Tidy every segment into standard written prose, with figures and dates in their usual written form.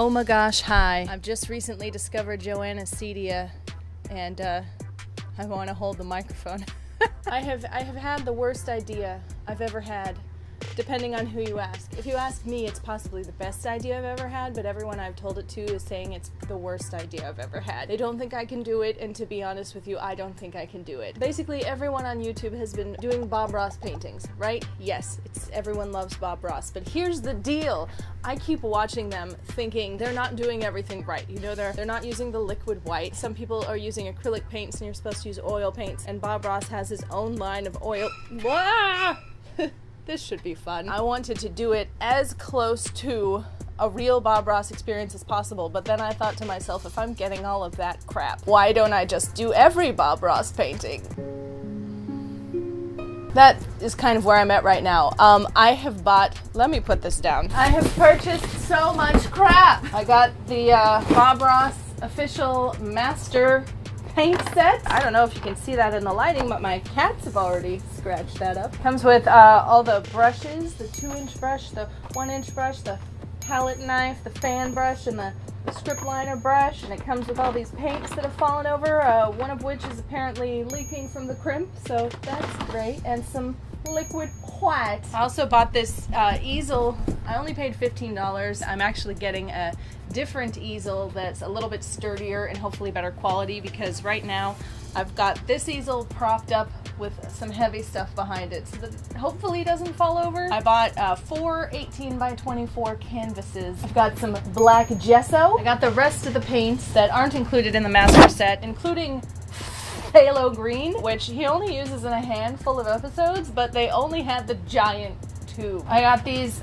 Oh my gosh, hi. I've just recently discovered Joanna's Cedia, and I want to hold the microphone. I have had the worst idea I've ever had, depending on who you ask. If you ask me, it's possibly the best idea I've ever had, but everyone I've told it to is saying it's the worst idea I've ever had. They don't think I can do it, and to be honest with you, I don't think I can do it. Basically, everyone on YouTube has been doing Bob Ross paintings, right? Yes, everyone loves Bob Ross, but here's the deal. I keep watching them thinking they're not doing everything right. You know, they're not using the liquid white. Some people are using acrylic paints, and you're supposed to use oil paints, and Bob Ross has his own line of oil. This should be fun. I wanted to do it as close to a real Bob Ross experience as possible, but then I thought to myself, if I'm getting all of that crap, why don't I just do every Bob Ross painting? That is kind of where I'm at right now. I have bought, let me put this down. I have purchased so much crap. I got the Bob Ross official master paint set. I don't know if you can see that in the lighting, but my cats have already scratched that up. Comes with all the brushes, the 2-inch brush, the 1-inch brush, the palette knife, the fan brush, and the strip liner brush, and it comes with all these paints that have fallen over, one of which is apparently leaking from the crimp, so that's great, and some liquid white. I also bought this easel. I only paid $15. I'm actually getting a different easel that's a little bit sturdier and hopefully better quality, because right now I've got this easel propped up with some heavy stuff behind it so that it hopefully doesn't fall over. I bought 4 18 by 24 canvases. I've got some black gesso. I got the rest of the paints that aren't included in the master set, including phthalo green, which he only uses in a handful of episodes, but they only had the giant tube. I got these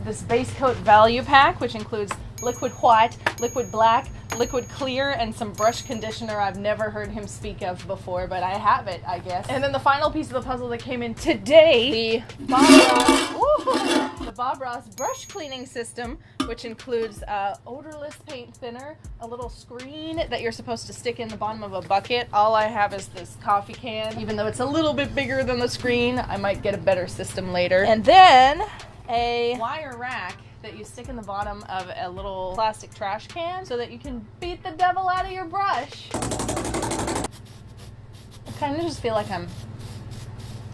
this base coat value pack, which includes liquid white, liquid black, liquid clear, and some brush conditioner I've never heard him speak of before, but I have it, I guess. And then the final piece of the puzzle that came in today, the Bob Ross brush cleaning system, which includes odorless paint thinner, a little screen that you're supposed to stick in the bottom of a bucket. All I have is this coffee can. Even though it's a little bit bigger than the screen, I might get a better system later. And then a wire rack that you stick in the bottom of a little plastic trash can so that you can beat the devil out of your brush. I kind of just feel like I'm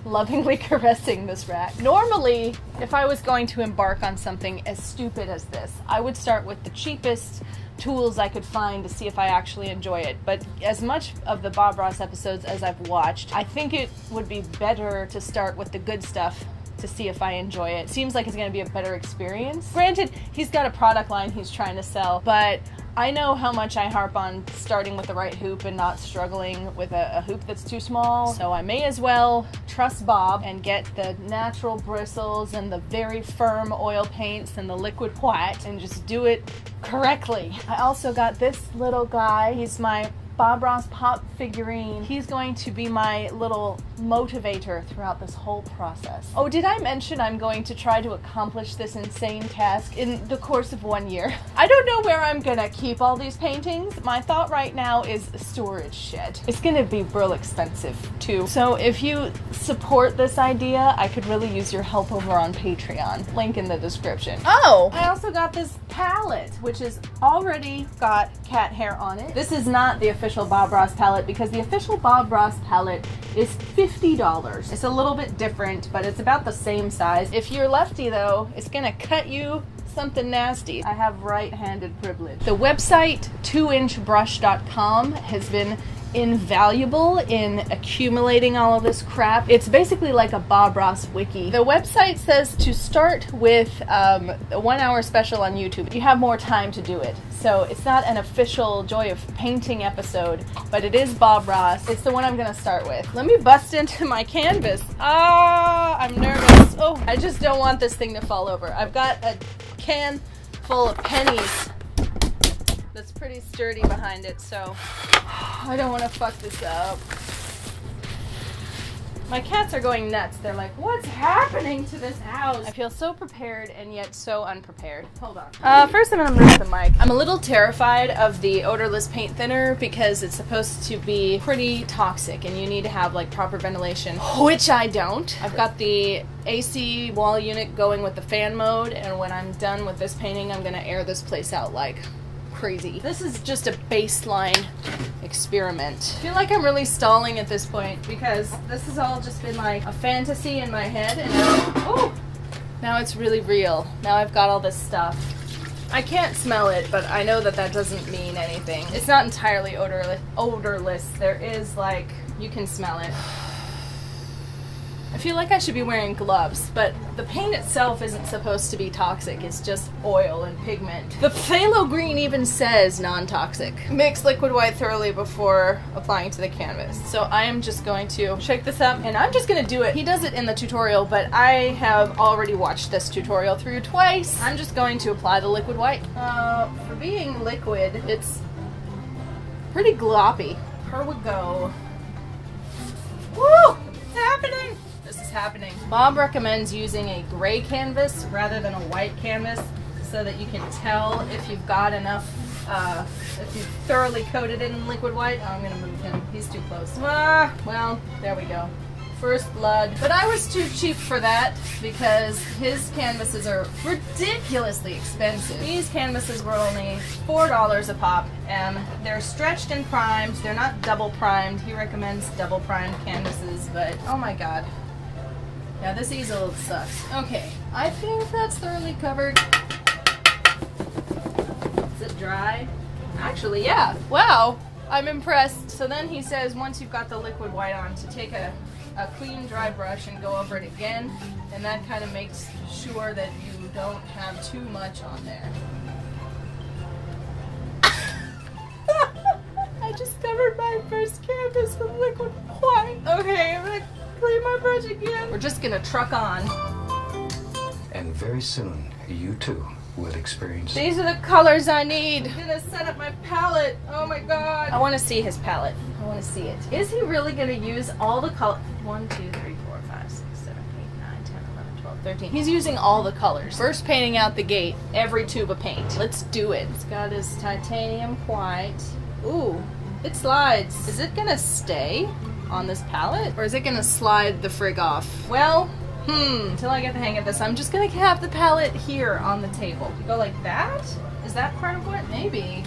lovingly caressing this rack. Normally, if I was going to embark on something as stupid as this, I would start with the cheapest tools I could find to see if I actually enjoy it. But as much of the Bob Ross episodes as I've watched, I think it would be better to start with the good stuff to see if I enjoy it. Seems like it's going to be a better experience. Granted, he's got a product line he's trying to sell, but I know how much I harp on starting with the right hoop and not struggling with a hoop that's too small, so I may as well trust Bob and get the natural bristles and the very firm oil paints and the liquid white and just do it correctly. I also got this little guy. He's my Bob Ross pop figurine. He's going to be my little motivator throughout this whole process. Oh, did I mention I'm going to try to accomplish this insane task in the course of 1 year? I don't know where I'm gonna keep all these paintings. My thought right now is a storage shed. It's gonna be real expensive too. So if you support this idea, I could really use your help over on Patreon. Link in the description. Oh, I also got this palette, which has already got cat hair on it. This is not the official Bob Ross palette, because the official Bob Ross palette is $50. It's a little bit different, but it's about the same size. If you're lefty though, it's gonna cut you something nasty. I have right-handed privilege. The website 2inchbrush.com has been invaluable in accumulating all of this crap. It's basically like a Bob Ross wiki. The website says to start with a 1-hour special on YouTube. You have more time to do it. So it's not an official Joy of Painting episode, but it is Bob Ross. It's the one I'm gonna start with. Let me bust into my canvas. I'm nervous. Oh, I just don't want this thing to fall over. I've got a can full of pennies that's pretty sturdy behind it, so I don't want to fuck this up. My cats are going nuts. They're like, what's happening to this house? I feel so prepared and yet so unprepared. Hold on. First I'm gonna move the mic. I'm a little terrified of the odorless paint thinner because it's supposed to be pretty toxic and you need to have like proper ventilation, which I don't. I've got the AC wall unit going with the fan mode, and when I'm done with this painting, I'm gonna air this place out like crazy. This is just a baseline experiment. I feel like I'm really stalling at this point because this has all just been like a fantasy in my head, and now it's really real. Now I've got all this stuff. I can't smell it, but I know that that doesn't mean anything. It's not entirely odorless. There is like, you can smell it. I feel like I should be wearing gloves, but the paint itself isn't supposed to be toxic. It's just oil and pigment. The phthalo green even says non-toxic. Mix liquid white thoroughly before applying to the canvas. So I am just going to shake this up, and I'm just gonna do it. He does it in the tutorial, but I have already watched this tutorial through twice. I'm just going to apply the liquid white. For being liquid, it's pretty gloppy. Here we go. Woo! It's happening! This is happening. Bob recommends using a gray canvas rather than a white canvas so that you can tell if you've got enough, if you've thoroughly coated it in liquid white. Oh, I'm gonna move him. He's too close. Well, there we go. First blood. But I was too cheap for that because his canvases are ridiculously expensive. These canvases were only $4 a pop, and they're stretched and primed. They're not double primed. He recommends double primed canvases, but oh my god. Yeah, this easel sucks. Okay, I think that's thoroughly covered. Is it dry? Actually, yeah. Wow, I'm impressed. So then he says once you've got the liquid white on to take a clean dry brush and go over it again, and that kind of makes sure that you don't have too much on there. I just covered my first canvas with liquid white. Okay, I'm gonna clean my brush again. We're just gonna truck on. And very soon, you too will experience. These are the colors I need. I'm gonna set up my palette. Oh my god. I wanna see his palette. I wanna see it. Is he really gonna use all the color? 1, 2, 3, 4, 5, 6, 7, 8, 9, 10, 11, 12, 13. He's using all the colors. First painting out the gate, every tube of paint. Let's do it. He's got his titanium white. Ooh, it slides. Is it gonna stay on this palette? Or is it gonna slide the frig off? Well, until I get the hang of this, I'm just gonna have the palette here on the table. You go like that? Is that part of what? Maybe.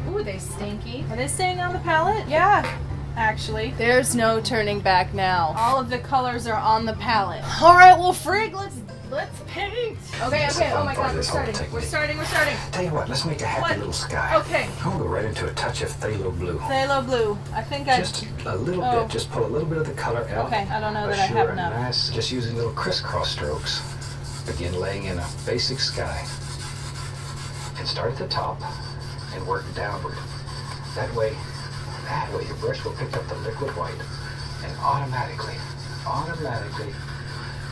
Ooh, are they stinky? Are they staying on the palette? Yeah, actually. There's no turning back now. All of the colors are on the palette. All right, well, frig, let's paint. Okay, oh my god, we're starting. Tell you what, let's make a happy little sky. Okay. I'll go right into a touch of phthalo blue. Phthalo blue. I think just a little bit. Just pull a little bit of the color out. Okay, I don't know that I have enough. Nice, just using little crisscross strokes. Begin laying in a basic sky. And start at the top and work downward. That way your brush will pick up the liquid white, and automatically,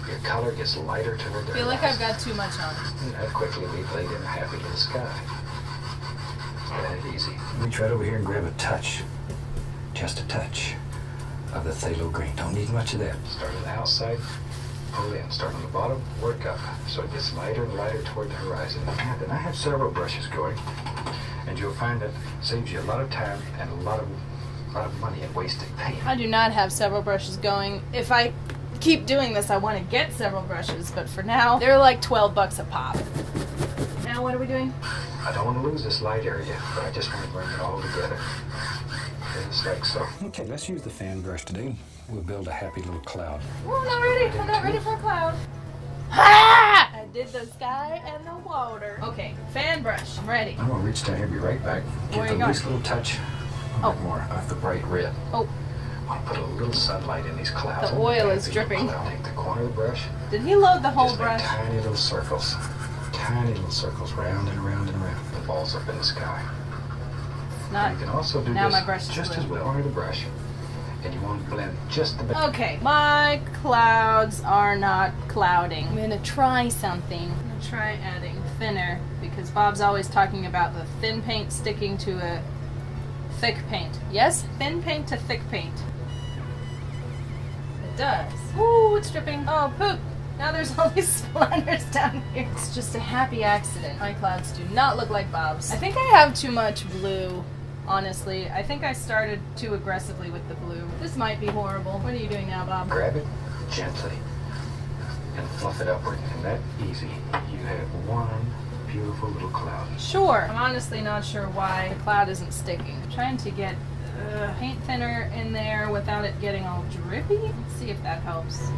your color gets lighter toward the horizon. I feel like I've got too much on. And that quickly we've laid in a happy little sky. That easy. Reach right over here and grab a touch, just a touch, of the phthalo green. Don't need much of that. Start on the outside, pull in. Start on the bottom, work up, so it gets lighter and lighter toward the horizon. Then I have several brushes going, and you'll find that saves you a lot of time and a lot of money in wasting paint. I do not have several brushes going. If I keep doing this, I want to get several brushes, but for now, they're like $12 a pop. Now what are we doing? I don't want to lose this light area, but I just want to bring it all together. Just like so. Okay, let's use the fan brush today. We'll build a happy little cloud. Oh, I'm not ready. I'm not ready for a cloud. Ha! I did the sky and the water. Okay, fan brush. I'm ready. I'm going to reach down here and be right back. Get the least little touch more of the bright red. Oh. I want to put a little sunlight in these clouds. The oil is dripping. Take the corner of the brush. Did he load the whole just brush? Tiny little circles. Tiny little circles, round and around and around. The balls up in the sky. Not. You can also do now this my brush just is as well. Corner of the brush. And you want to blend just the bit. Okay, my clouds are not clouding. I'm gonna try something. I'm gonna try adding thinner because Bob's always talking about the thin paint sticking to a thick paint. Yes, thin paint to thick paint. does. Ooh, it's dripping. Oh, poop. Now there's all these splatters down here. It's just a happy accident. My clouds do not look like Bob's. I think I have too much blue, honestly. I think I started too aggressively with the blue. This might be horrible. What are you doing now, Bob? Grab it gently and fluff it upward. And that easy. You have one beautiful little cloud. Sure. I'm honestly not sure why the cloud isn't sticking. I'm trying to get paint thinner in there without it getting all drippy. Let's see if that helps.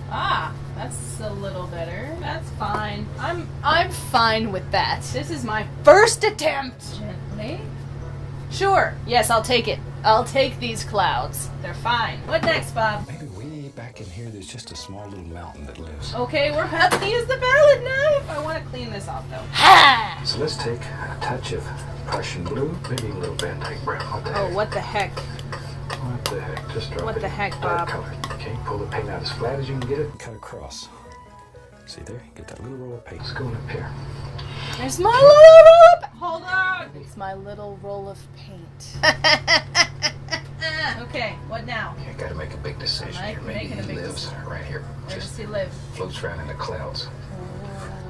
Ah, that's a little better. That's fine. I'm fine with that. This is my first attempt. Gently. Sure. Yes, I'll take it. I'll take these clouds. They're fine. What next, Bob? Maybe way back in here there's just a small little mountain that lives. Okay, we're about to use the palette knife. I want to clean this off, though. Ha! So let's take a touch of Prussian blue, maybe a little bandwagon brown. What the heck? Oh, what the heck? What the heck? Just drop it. What the heck, That Bob? color. Okay, pull the paint out as flat as you can get it. Cut across. See there? Get that little roll of paint. It's going up here. There's my little roll of... Hold on! It's my little roll of paint. Okay, what now? You gotta make a big decision I'm here. Maybe making a he big lives right here. Where does Just he live? floats around in the clouds.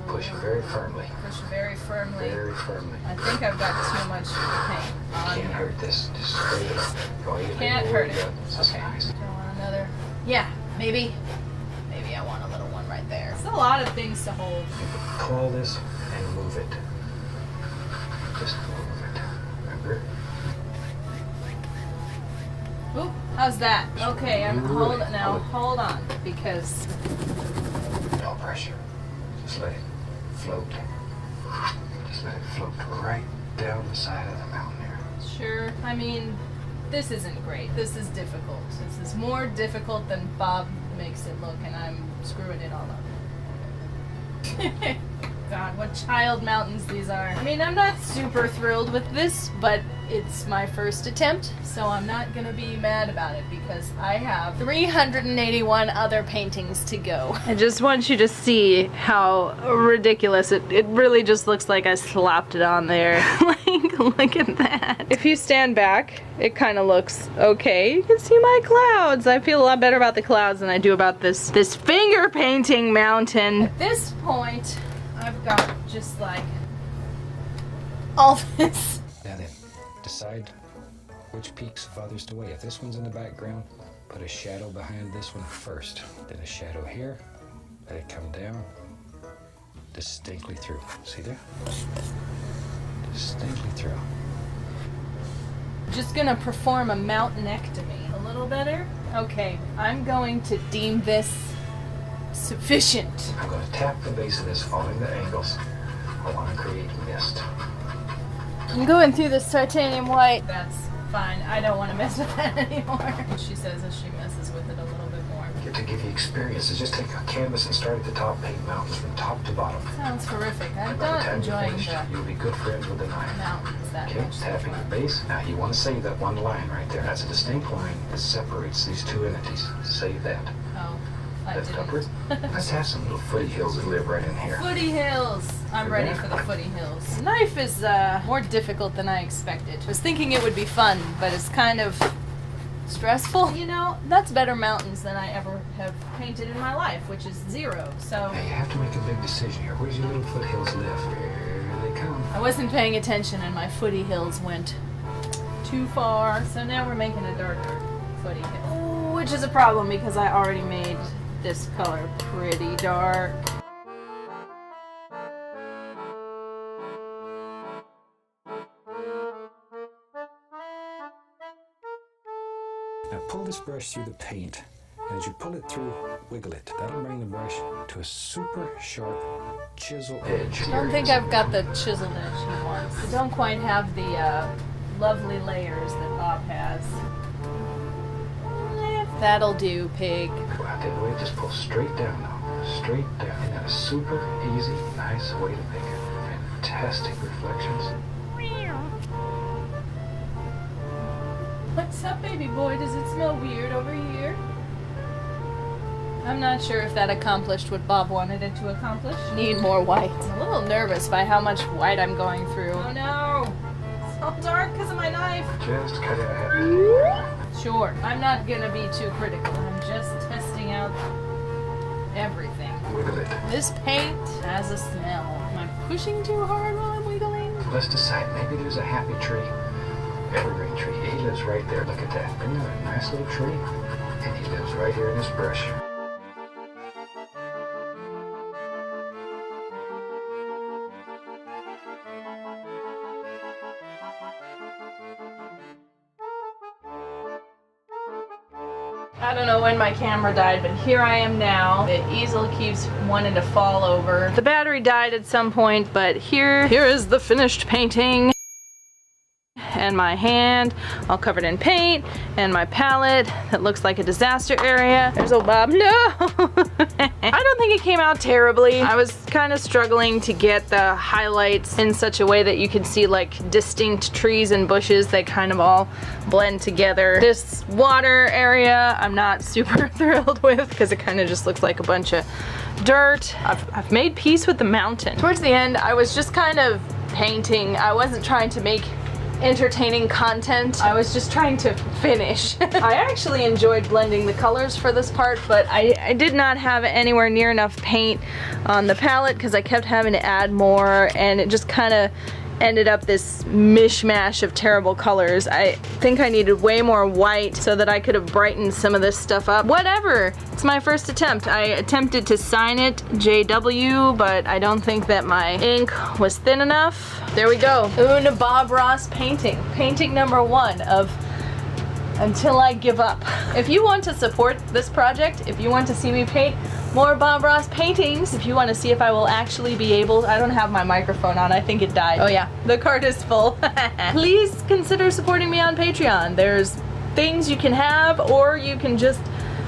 Push very firmly. Push very firmly. Very firmly. I think I've got too much paint on Can't here. hurt this. Just straight it up. Go ahead. Can't hurt it. This is Okay. nice. Do I want another? Yeah, maybe. Maybe I want a little one right there. It's a lot of things to hold. You can pull this and move it. Just move it. Remember? Oop, how's that? Okay, hold on, because No pressure. Just let it float. Just let it float right down the side of the mountain here. sure, I mean, this isn't great. This is difficult. This is more difficult than Bob makes it look, and I'm screwing it all up. God, what child mountains these are. I mean, I'm not super thrilled with this, but it's my first attempt, so I'm not gonna be mad about it because I have 381 other paintings to go. I just want you to see how ridiculous it really just looks like I slapped it on there. Like, look at that. If you stand back, it kind of looks okay. You can see my clouds. I feel a lot better about the clouds than I do about this finger painting mountain. At this point, I've got just like all this. Now then, decide which peaks farthest away. If this one's in the background, put a shadow behind this one first. Then a shadow here. Let it come down distinctly through. See there? Distinctly through. Just gonna perform a mountainectomy. A little better? Okay, I'm going to deem this sufficient. I'm going to tap the base of this, following the angles. I want to create mist. I'm going through this titanium white. That's fine. I don't want to mess with that anymore. She says as she messes with it a little bit more. Get to give you experiences. Just take a canvas and start at the top, paint mountains from top to bottom. Sounds horrific. I'm By the not time you're enjoying finished, the you'll be good friends with the knife. mountains that Okay, much. tapping the base. Now you want to save that one line right there. That's a distinct line that separates these two entities. Save that. Oh, I Lift upward. didn't. Let's have some little footy hills that live right in here. Footy hills. I'm ready for the footy hills. The knife is more difficult than I expected. I was thinking it would be fun, but it's kind of stressful. You know, that's better mountains than I ever have painted in my life, which is 0. So Now you have to make a big decision here. Where's your little foothills live? Here they come. I wasn't paying attention and my footy hills went too far. So now we're making a darker footy hill, which is a problem because I already made this color pretty dark. Now pull this brush through the paint, and as you pull it through, wiggle it. That'll bring the brush to a super sharp chisel edge. I don't think I've got the chiseled edge he wants. I don't quite have the lovely layers that Bob has. That'll do, pig. Go out that way, just pull straight down now. Straight down. And then a super easy, nice way to make fantastic reflections. What's up, baby boy? Does it smell weird over here? I'm not sure if that accomplished what Bob wanted it to accomplish. Need more white. I'm a little nervous by how much white I'm going through. Oh no! It's all dark because of my knife. Just cut it out. Sure. I'm not gonna be too critical. I'm just testing out everything. Wiggle it. This paint has a smell. Am I pushing too hard while I'm wiggling? Let's decide. Maybe there's a happy tree. Evergreen tree. He lives right there. Look at that. Isn't that a nice little tree? And he lives right here in this brush. I don't know when my camera died, but here I am now. The easel keeps wanting to fall over. The battery died at some point, but here is the finished painting. And my hand all covered in paint, and my palette that looks like a disaster area. There's old Bob. No! I don't think it came out terribly. I was kind of struggling to get the highlights in such a way that you could see like distinct trees and bushes. They kind of all blend together. This water area I'm not super thrilled with because it kind of just looks like a bunch of dirt. I've made peace with the mountain. Towards the end I was just kind of painting. I wasn't trying to make entertaining content. I was just trying to finish. I actually enjoyed blending the colors for this part, but I did not have anywhere near enough paint on the palette because I kept having to add more, and it just kind of ended up this mishmash of terrible colors. I think I needed way more white so that I could have brightened some of this stuff up. Whatever, it's my first attempt. I attempted to sign it JW, but I don't think that my ink was thin enough. There we go. Una Bob Ross painting. Painting number 1 of Until I Give Up. If you want to support this project, if you want to see me paint more Bob Ross paintings, if you want to see if I will actually be able, I don't have my microphone on, I think it died. Oh yeah, the card is full. Please consider supporting me on Patreon. There's things you can have, or you can just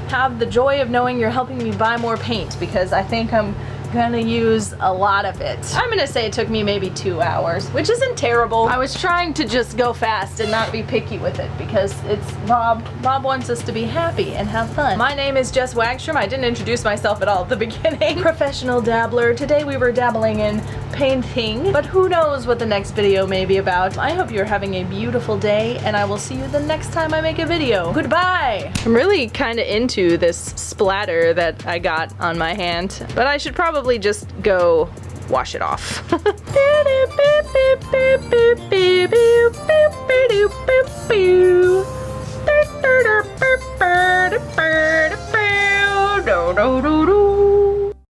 have the joy of knowing you're helping me buy more paint, because I think I'm gonna use a lot of it. I'm gonna say it took me maybe 2 hours, which isn't terrible. I was trying to just go fast and not be picky with it because it's Bob. Bob wants us to be happy and have fun. My name is Jess Wagstrom. I didn't introduce myself at all at the beginning. Professional dabbler. Today we were dabbling in painting, but who knows what the next video may be about. I hope you're having a beautiful day, and I will see you the next time I make a video. Goodbye! I'm really kind of into this splatter that I got on my hand, but I should probably just go wash it off.